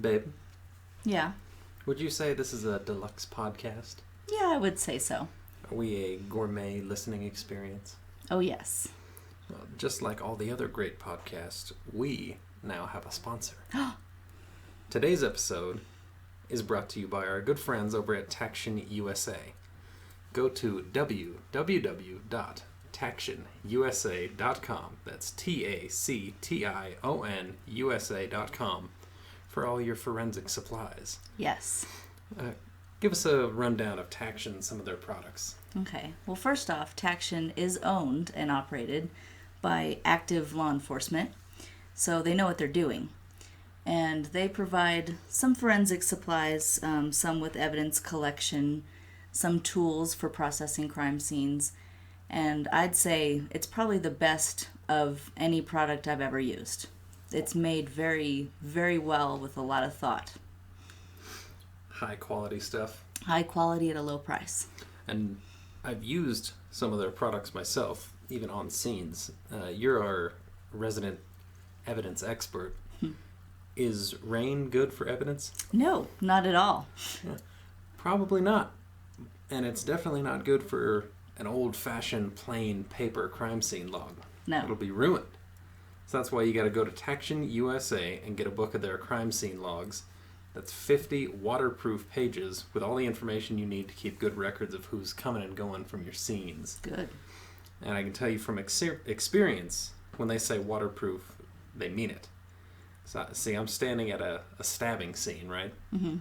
Babe, Yeah. would you say this is a deluxe podcast? Yeah, I would say so. Are we a gourmet listening experience? Oh, yes. Well, just like all the other great podcasts, we now have a sponsor. Today's episode is brought to you by our good friends over at Taction USA. Go to www.tactionusa.com. That's TACTION USA.com for all your forensic supplies. Yes. Give us a rundown of Taction, some of their products. Okay. Well, first off, Taction is owned and operated by active law enforcement, so they know what they're doing. And they provide some forensic supplies, some with evidence collection, some tools for processing crime scenes, and I'd say it's probably the best of any product I've ever used. It's made very, very well with a lot of thought. High quality stuff. High quality at a low price. And I've used some of their products myself, even on scenes. You're our resident evidence expert. Is rain good for evidence? No, not at all. Yeah, probably not. And it's definitely not good for an old-fashioned plain paper crime scene log. No. It'll be ruined. So that's why you got to go to Taction USA and get a book of their crime scene logs. That's 50 waterproof pages with all the information you need to keep good records of who's coming and going from your scenes. Good. And I can tell you from experience, when they say waterproof, they mean it. So, see, I'm standing at a stabbing scene, right? Mm-hmm.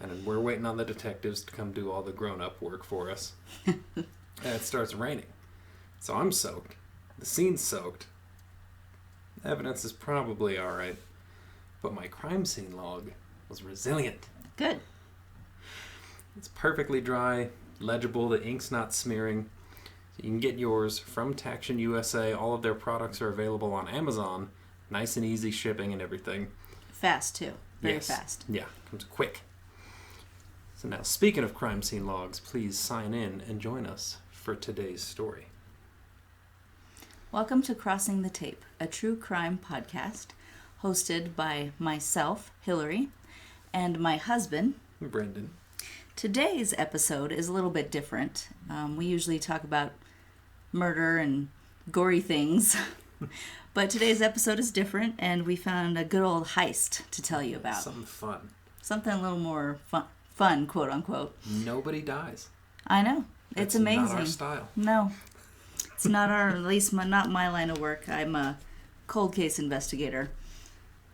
And we're waiting on the detectives to come do all the grown-up work for us. And it starts raining. So I'm soaked. The scene's soaked. Evidence is probably all right. But my crime scene log was resilient. Good. It's perfectly dry, legible, the ink's not smearing. So you can get yours from Taction USA. All of their products are available on Amazon. Nice and easy shipping and everything. Fast, too. Very Yes. fast. Yeah, comes quick. So now, speaking of crime scene logs, please sign in and join us for today's story. Welcome to Crossing the Tape, a true crime podcast hosted by myself, Hillary, and my husband, Brendan. Today's episode is a little bit different. We usually talk about murder and gory things, but today's episode is different, and we found a good old heist to tell you about. Something fun. Something a little more fun, quote unquote. Nobody dies. I know. It's amazing. Not our style. No. It's not at least not my line of work. I'm a cold case investigator.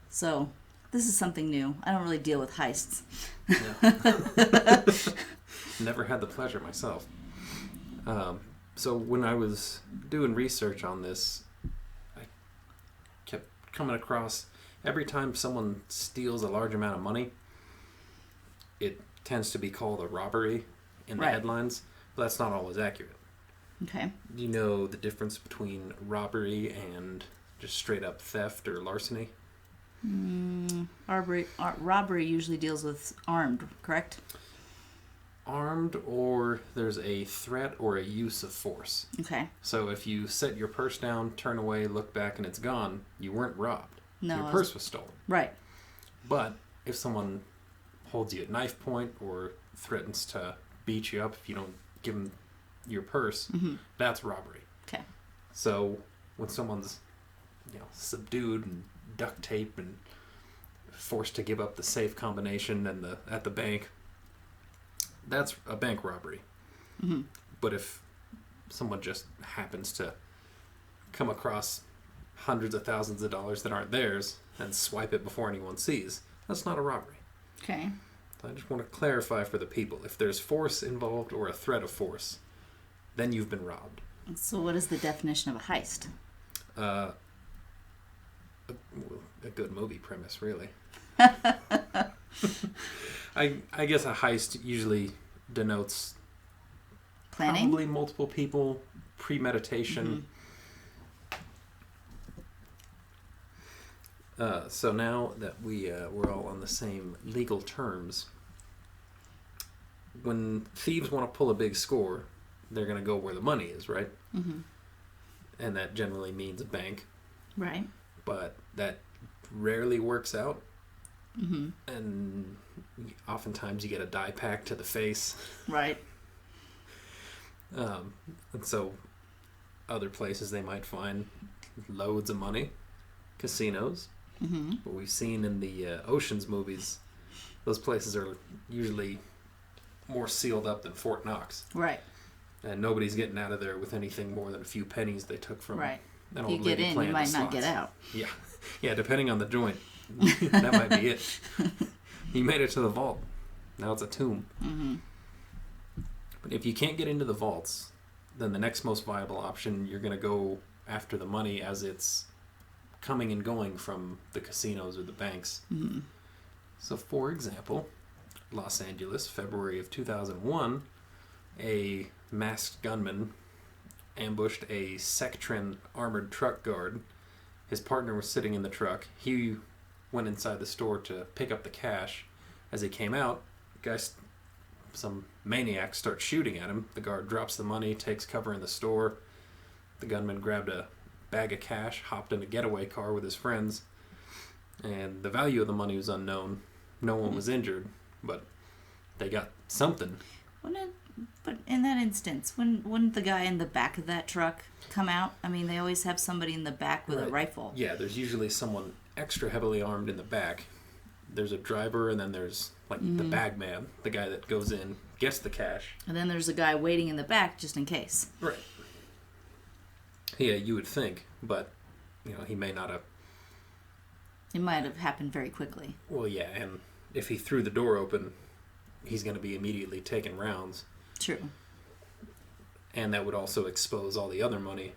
So, this is something new. I don't really deal with heists. Yeah. Never had the pleasure myself. So when I was doing research on this, I kept coming across every time someone steals a large amount of money, it tends to be called a robbery in the Right. headlines, but that's not always accurate. Okay. Do you know the difference between robbery and just straight up theft or larceny? Robbery usually deals with armed, correct? Armed, or there's a threat or a use of force. Okay. So if you set your purse down, turn away, look back, and it's gone, you weren't robbed. No. Your purse was stolen. Right. But if someone holds you at knife point or threatens to beat you up if you don't give them your purse, that's robbery. Okay. So when someone's subdued and duct taped and forced to give up the safe combination and at the bank, that's a bank robbery. Mm-hmm. But if someone just happens to come across hundreds of thousands of dollars that aren't theirs and swipe it before anyone sees, that's not a robbery. Okay. So I just want to clarify for the people, if there's force involved or a threat of force, then you've been robbed. So what is the definition of a heist? A good movie premise, really. I guess a heist usually denotes Planning? probably multiple people, premeditation. So now that we're all on the same legal terms, when thieves want to pull a big score, they're going to go where the money is, right? Mm-hmm. And that generally means a bank. Right. But that rarely works out Mm-hmm. And oftentimes you get a dye pack to the face. Right. And so other places they might find loads of money. Casinos. Mm-hmm. What we've seen in the Ocean's movies, those places are usually more sealed up than Fort Knox. Right. And nobody's getting out of there with anything more than a few pennies they took from Right. an If old you get lady in, playing you the might not slots. get out. Yeah. Yeah, depending on the joint. That might be it. You made it to the vault. Now it's a tomb. Mm-hmm. But if you can't get into the vaults, then the next most viable option, you're going to go after the money as it's coming and going from the casinos or the banks. Mm-hmm. So, for example, Los Angeles, February of 2001, a masked gunman ambushed a Sectrin armored truck guard. His partner was sitting in the truck. He went inside the store to pick up the cash. As he came out, some maniac starts shooting at him. The guard drops the money, takes cover in the store. The gunman grabbed a bag of cash, hopped in a getaway car with his friends, and the value of the money was unknown. No one was injured, but they got something. But in that instance, wouldn't the guy in the back of that truck come out? I mean, they always have somebody in the back with a rifle. Yeah, there's usually someone extra heavily armed in the back. There's a driver, and then there's the bag man, the guy that goes in, gets the cash. And then there's a guy waiting in the back just in case. Right. Yeah, you would think, but he may not have. It might have happened very quickly. Well, yeah, and if he threw the door open, he's going to be immediately taking rounds. True. And that would also expose all the other money.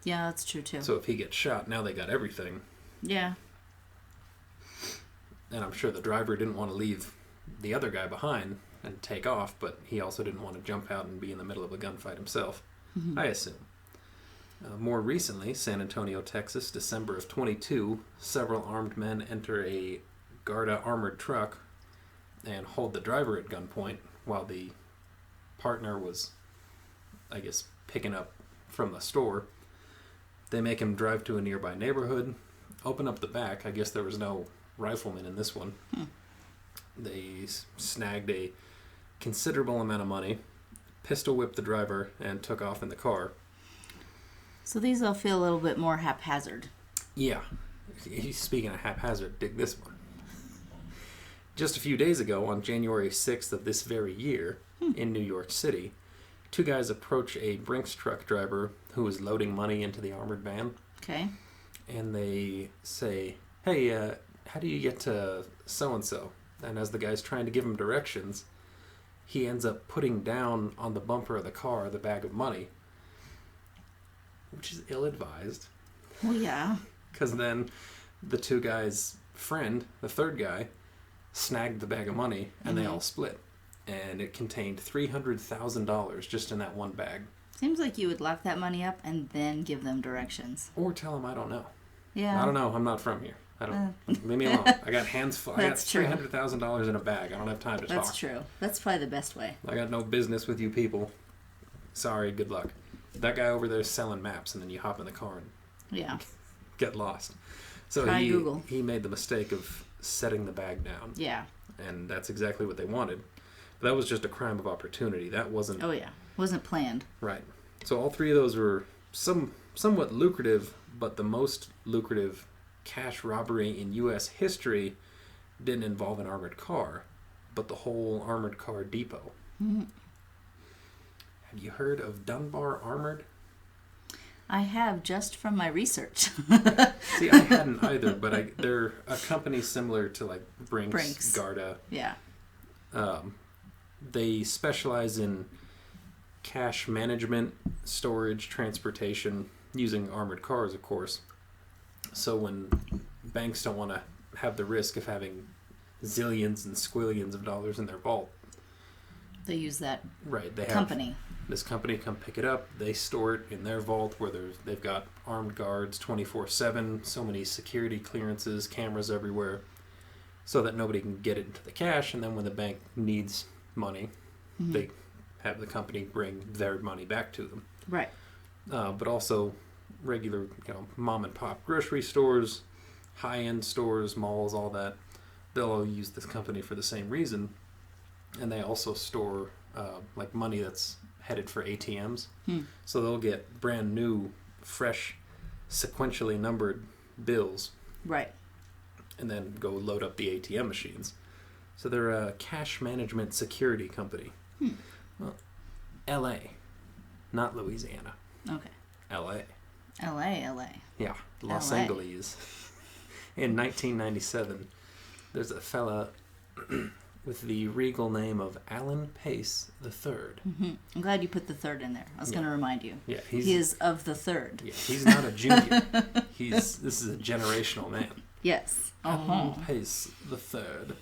Yeah, that's true too. So if he gets shot, now they got everything. Yeah. And I'm sure the driver didn't want to leave the other guy behind and take off, but he also didn't want to jump out and be in the middle of a gunfight himself, I assume. More recently, San Antonio, Texas, December of 22, several armed men enter a Garda armored truck and hold the driver at gunpoint while the partner was, I guess, picking up from the store. They make him drive to a nearby neighborhood, open up the back. I guess there was no rifleman in this one. They snagged a considerable amount of money, pistol whipped the driver, and took off in the car. So these all feel a little bit more haphazard. Yeah. Speaking of haphazard, dig this one. Just a few days ago, on January 6th of this very year, in New York City, two guys approach a Brinks truck driver who was loading money into the armored van. Okay. And they say, hey, how do you get to so-and-so? And as the guy's trying to give him directions, he ends up putting down on the bumper of the car the bag of money, which is ill-advised. Well, yeah. Because then the two guys' friend, the third guy, snagged the bag of money, and they all split. And it contained $300,000 just in that one bag. Seems like you would lock that money up and then give them directions. Or tell them I don't know. Yeah. I don't know. I'm not from here. I don't. Leave me alone. I got hands full. I got $300,000 in a bag. I don't have time to talk. That's true. That's probably the best way. I got no business with you people. Sorry. Good luck. That guy over there is selling maps, and then you hop in the car and get lost. So Try Google. He made the mistake of setting the bag down. Yeah. And that's exactly what they wanted. But that was just a crime of opportunity. That wasn't... Oh, yeah. Wasn't planned. Right. So all three of those were somewhat lucrative, but the most lucrative cash robbery in U.S. history didn't involve an armored car, but the whole armored car depot. Mm-hmm. Have you heard of Dunbar Armored? I have, just from my research. See, I hadn't either, but they're a company similar to like Brinks. Garda. Yeah. They specialize in cash management, storage, transportation, using armored cars, of course. So when banks don't want to have the risk of having zillions and squillions of dollars in their vault, they use that they company. Have this company come pick it up. They store it in their vault where they've got armed guards 24/7, so many security clearances, cameras everywhere, so that nobody can get it into the cash. And then when the bank needs money, they have the company bring their money back to them. Right. But also regular, mom and pop grocery stores, high-end stores, malls, all that. they'll all use this company for the same reason, and they also store like money that's headed for ATMs. So they'll get brand new, fresh, sequentially numbered bills. Right. And then go load up the ATM machines. So they're a cash management security company. Well, L.A., not Louisiana. Okay. L.A. L.A. Yeah, Los LA. Angeles. In 1997, there's a fella with the regal name of Alan Pace III. I'm glad you put the third in there. I was going to remind you. Yeah, he is of the third. Yeah, he's not a junior. This is a generational man. Yes. Alan Pace III.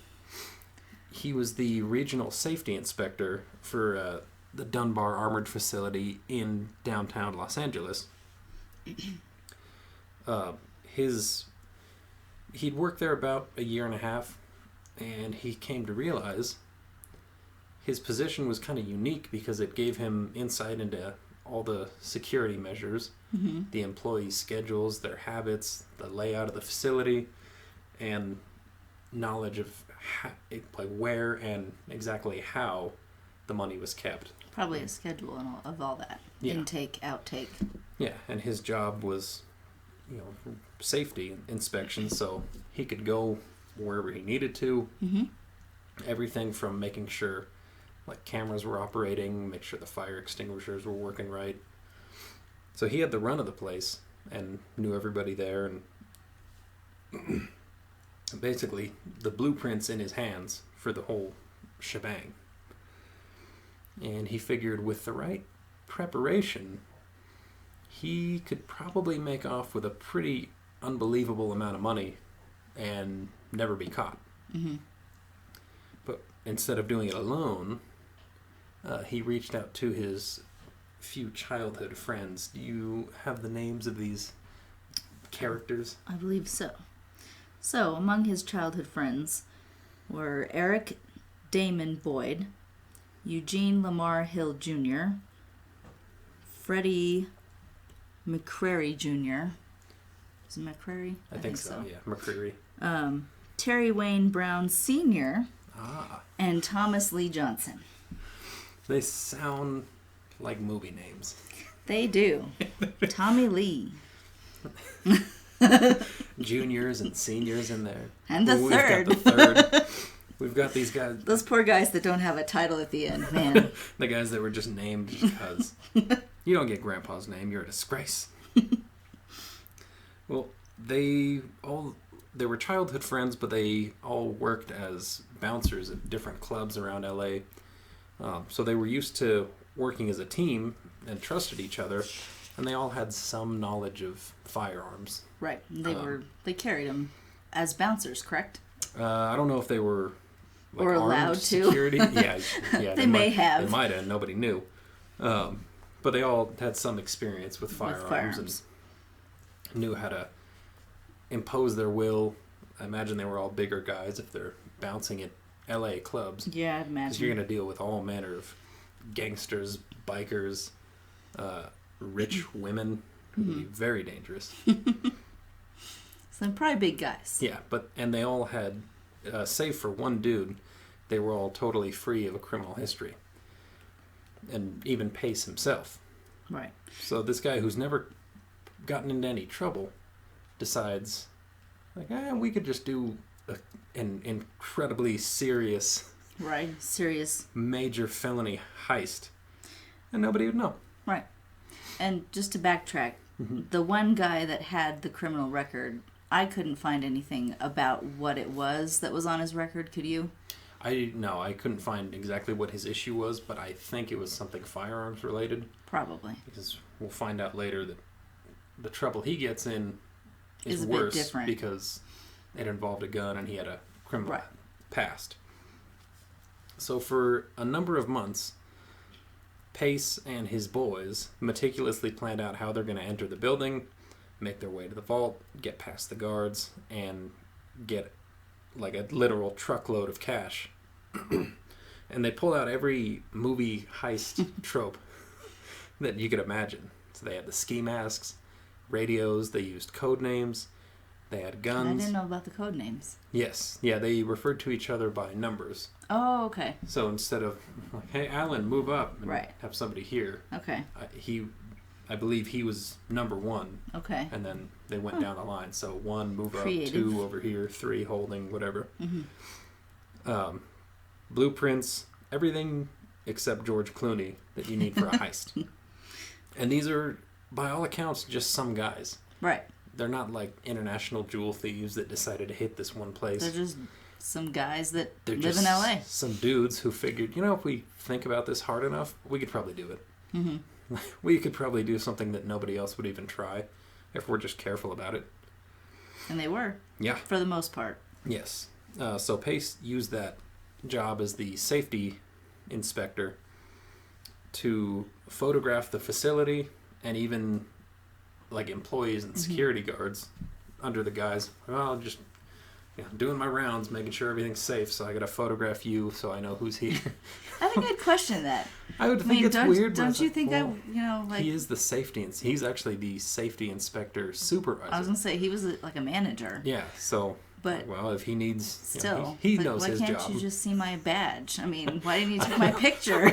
He was the regional safety inspector for the Dunbar Armored Facility in downtown Los Angeles. He'd worked there about a year and a half, and he came to realize his position was kind of unique because it gave him insight into all the security measures, the employees' schedules, their habits, the layout of the facility, and knowledge of like where and exactly how the money was kept. Probably a schedule and of all that. Yeah. Intake, outtake. Yeah, and his job was, safety inspection, so he could go wherever he needed to. Everything from making sure like cameras were operating, make sure the fire extinguishers were working right. So he had the run of the place and knew everybody there, and basically the blueprints in his hands for the whole shebang. And he figured with the right preparation, he could probably make off with a pretty unbelievable amount of money and never be caught. But instead of doing it alone, he reached out to his few childhood friends. Do you have the names of these characters? I believe so. So, among his childhood friends were Eric Damon Boyd, Eugene Lamar Hill Jr., Freddie McCrary Jr. Is it McCrary? I think so, yeah. McCreary. Terry Wayne Brown Sr. And Thomas Lee Johnson. They sound like movie names. They do. Tommy Lee. Juniors and seniors in there. And the third. We've got the third. We've got these guys. Those poor guys that don't have a title at the end, man. The guys that were just named just because. You don't get Grandpa's name, you're a disgrace. Well, they were childhood friends, but they all worked as bouncers at different clubs around LA. So they were used to working as a team and trusted each other, and they all had some knowledge of firearms. Right. They carried them as bouncers, correct? I don't know if they were like, or allowed armed to. Security. Yeah. They may have. They might have. Nobody knew. But they all had some experience with firearms. And knew how to impose their will. I imagine they were all bigger guys if they're bouncing at LA clubs. Yeah, I'd imagine. Because you're going to deal with all manner of gangsters, bikers, rich women who would be very dangerous. So probably big guys. Yeah, and they all had, save for one dude, they were all totally free of a criminal history. And even Pace himself. Right. So this guy who's never gotten into any trouble decides, like, we could just do an incredibly serious... Right, serious... major felony heist. And nobody would know. Right. And just to backtrack, the one guy that had the criminal record, I couldn't find anything about what it was that was on his record. Could you? I couldn't find exactly what his issue was, but I think it was something firearms related. Probably. Because we'll find out later that the trouble he gets in is a worse bit different. because it involved a gun and he had a criminal past. So for a number of months, Pace and his boys meticulously planned out how they're going to enter the building, make their way to the vault, get past the guards, and get like a literal truckload of cash. And they pulled out every movie heist trope that you could imagine. So they had the ski masks, radios, they used code names, They had I guns. didn't know about the code names. Yes. Yeah, they referred to each other by numbers. Oh, okay. So instead of, like, hey, Alan, move up and Right. have somebody here, Okay. I believe he was number 1. Okay. And then they went down the line. So 1, move Creative. up, 2 over here, 3 holding, whatever. Mm-hmm. Blueprints, everything except George Clooney that you need for a heist. And these are, by all accounts, just some guys. Right. They're not like international jewel thieves that decided to hit this one place. They're just some guys that They're live just in LA. some dudes who figured, if we think about this hard enough, we could probably do it. Mm-hmm. We could probably do something that nobody else would even try if we're just careful about it. And they were. Yeah. For the most part. Yes. So Pace used that job as the safety inspector to photograph the facility and even like employees and security guards under the guise, well, just doing my rounds, making sure everything's safe, so I gotta photograph you so I know who's here. I think I'd question that. I would think it's weird. Don't you think he is the safety, he's actually the safety inspector supervisor. I was gonna say he was like a manager. Yeah, so. But well, if he needs, still, he knows his job. Why can't you just see my badge? I mean, why didn't you take my picture?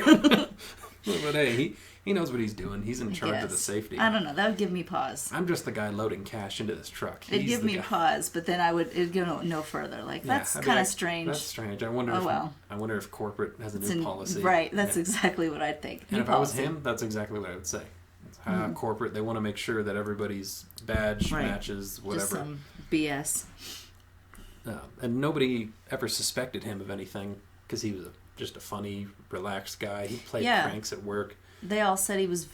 But hey, he knows what he's doing. He's in charge of the safety. I don't know. That would give me pause. I'm just the guy loading cash into this truck. It'd give me pause, but then it'd go no further. Like, that's kind of strange. That's strange. I wonder if corporate has a new policy. Right. That's exactly what I'd think. And if I was him, that's exactly what I would say. Corporate, they want to make sure that everybody's badge matches whatever. Just some BS. And nobody ever suspected him of anything because he was just a funny, relaxed guy. He played pranks at work. They all said he was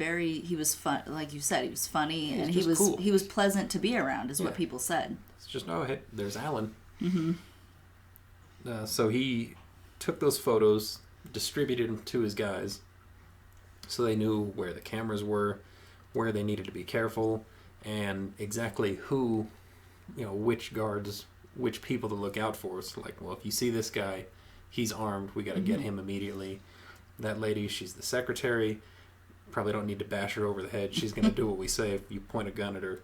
fun. Like you said, he was funny and he was cool. He was pleasant to be around, is what people said. It's just, hey, there's Alan. Mm-hmm. So he took those photos, distributed them to his guys, so they knew where the cameras were, where they needed to be careful, and exactly who, which guards, which people to look out for. So like, well, if you see this guy, he's armed, we got to get him immediately. That lady, she's the secretary. Probably don't need to bash her over the head. She's going to do what we say if you point a gun at her.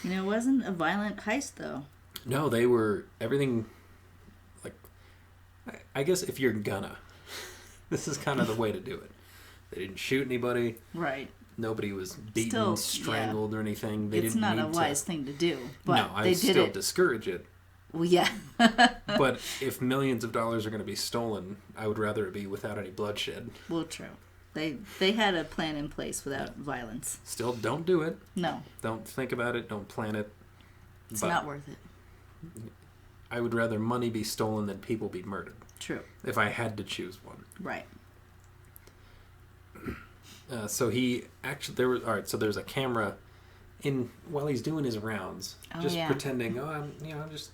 It wasn't a violent heist, though. No, they were everything. Like, I guess if you're gonna, this is kind of the way to do it. They didn't shoot anybody. Right. Nobody was beaten, strangled, or anything. It's not a wise thing to do. But no, I still discourage it. Well, yeah. But if millions of dollars are going to be stolen, I would rather it be without any bloodshed. Well, true. They had a plan in place without violence. Still, don't do it. No. Don't think about it. Don't plan it. It's not worth it. I would rather money be stolen than people be murdered. True. If I had to choose one. Right. So he actually so there's a camera while he's doing his rounds, pretending, I'm just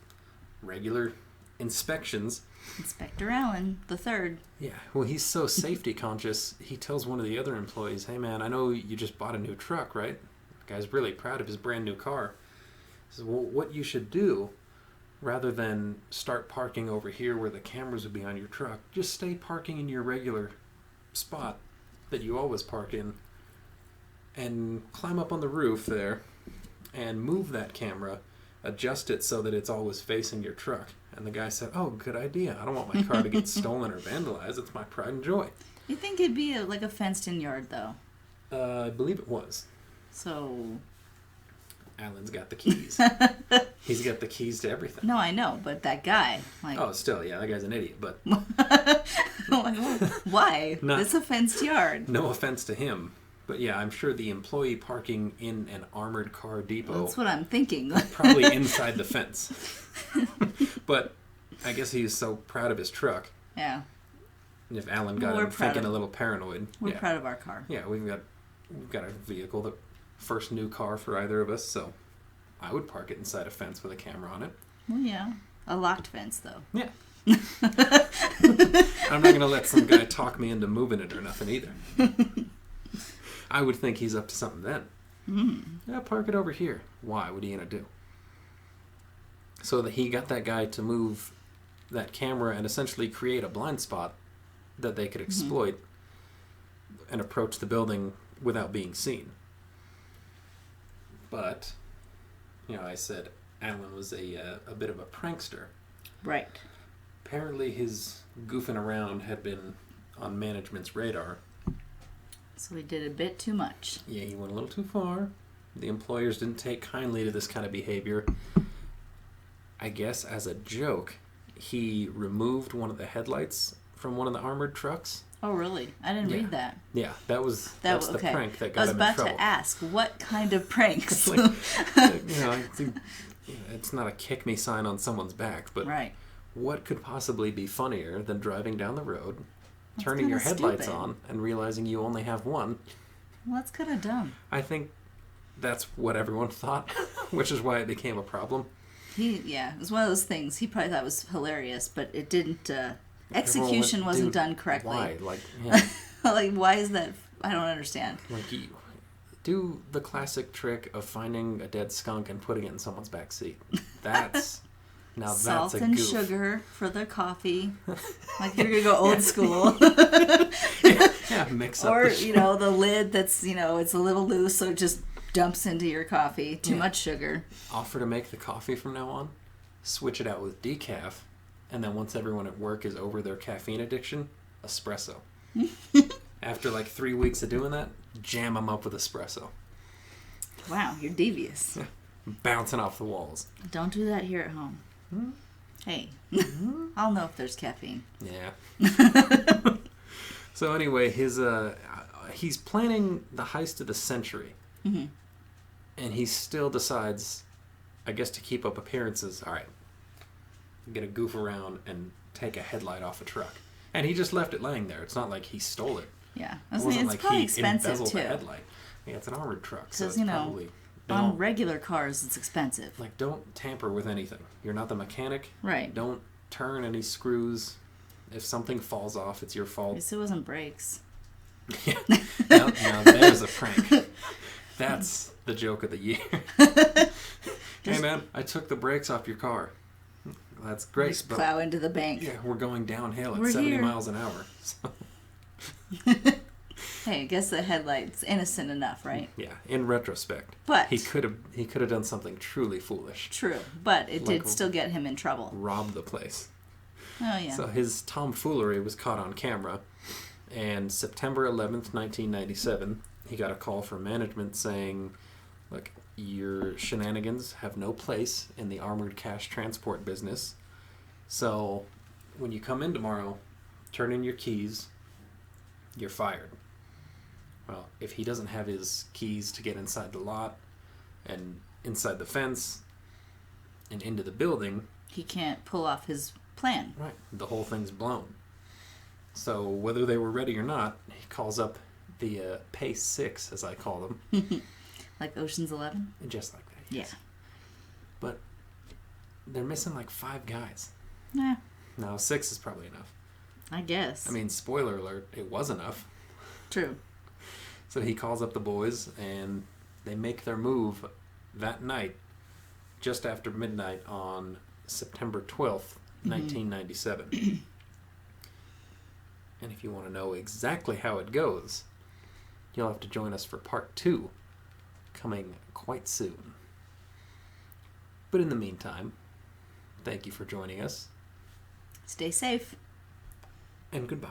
regular inspections. Inspector Allen, the third. Yeah, well, he's so safety conscious, he tells one of the other employees, hey man, I know you just bought a new truck, right? The guy's really proud of his brand new car. He says, well, what you should do, rather than start parking over here where the cameras would be on your truck, just stay parking in your regular spot that you always park in, and climb up on the roof there and move that camera, adjust it so that it's always facing your truck. And the guy said, oh, good idea. I don't want my car to get stolen or vandalized. It's my pride and joy. You think it'd be like a fenced-in yard, though? I believe it was. So... Alan's got the keys. He's got the keys to everything. No, I know, but that guy... Oh, still, yeah, that guy's an idiot, but... Why? It's a fenced yard. No offense to him. But yeah, I'm sure the employee parking in an armored car depot... That's what I'm thinking. Probably inside the fence. But I guess he's so proud of his truck. Yeah. And if Alan got him thinking a little paranoid... We're proud of our car. Yeah, we've got a vehicle, the first new car for either of us, so I would park it inside a fence with a camera on it. Well, yeah. A locked fence, though. Yeah. I'm not going to let some guy talk me into moving it or nothing either. I would think he's up to something then. Yeah, park it over here. Why? What are you going to do? So that he got that guy to move that camera and essentially create a blind spot that they could exploit and approach the building without being seen. But, I said, Alan was a bit of a prankster. Right. Apparently his goofing around had been on management's radar. So he did a bit too much. Yeah, he went a little too far. The employers didn't take kindly to this kind of behavior. I guess as a joke, he removed one of the headlights from one of the armored trucks. Oh, really? I didn't read that. Yeah, that's the prank that got him in trouble. I was about to ask, what kind of pranks? Like, it's not a kick me sign on someone's back, but right. What could possibly be funnier than driving down the road, That's turning your headlights stupid. on, and realizing you only have one? Well, that's kind of dumb. I think that's what everyone thought, which is why it became a problem. It was one of those things. He probably thought was hilarious, but it didn't. Execution wasn't done correctly. Why? Like, yeah. Like, why is that? I don't understand. Like, you do the classic trick of finding a dead skunk and putting it in someone's back seat. That's now salt that's a and goof. sugar for the coffee. Like, you're gonna go old school. yeah, mix up. Or the lid that's it's a little loose, so it just dumps into your coffee. Too much sugar. Offer to make the coffee from now on. Switch it out with decaf, and then once everyone at work is over their caffeine addiction, espresso. After like 3 weeks of doing that, jam them up with espresso. Wow, you're devious. Bouncing off the walls. Don't do that here at home. Hmm? Hey, I'll know if there's caffeine. Yeah. So anyway, he's planning the heist of the century. Mm-hmm. And he still decides, I guess, to keep up appearances. All right, I'm going to goof around and take a headlight off a truck. And he just left it laying there. It's not like he stole it. Yeah. It wasn't it's like probably he expensive, embezzled too. the headlight. Yeah, it's an armored truck, so it's Because, probably... on regular cars, it's expensive. Like, don't tamper with anything. You're not the mechanic. Right. Don't turn any screws. If something falls off, it's your fault. At least it wasn't brakes. Yeah. Now there's a prank. That's the joke of the year. Hey, man, I took the brakes off your car. That's great. Just plow into the bank. Yeah, we're going downhill at We're 70 here. miles an hour. So. Hey, I guess the headlight's innocent enough, right? Yeah, in retrospect. But he could have done something truly foolish. True, but it did still get him in trouble. Rob the place. Oh, yeah. So his tomfoolery was caught on camera, and September 11th, 1997, he got a call from management saying, look, your shenanigans have no place in the armored cash transport business, so when you come in tomorrow, turn in your keys, you're fired. Well, if he doesn't have his keys to get inside the lot and inside the fence and into the building, he can't pull off his plan. right, the whole thing's blown. So whether they were ready or not, he calls up the Pay 6, as I call them. Like Ocean's 11? Just like that, yes. Yeah. But they're missing like 5 guys. Nah, No, 6 is probably enough. I guess. I mean, spoiler alert, it was enough. True. So he calls up the boys, and they make their move that night, just after midnight on September 12th, 1997. And if you want to know exactly how it goes, you'll have to join us for part 2, coming quite soon. But in the meantime, thank you for joining us. Stay safe. And goodbye.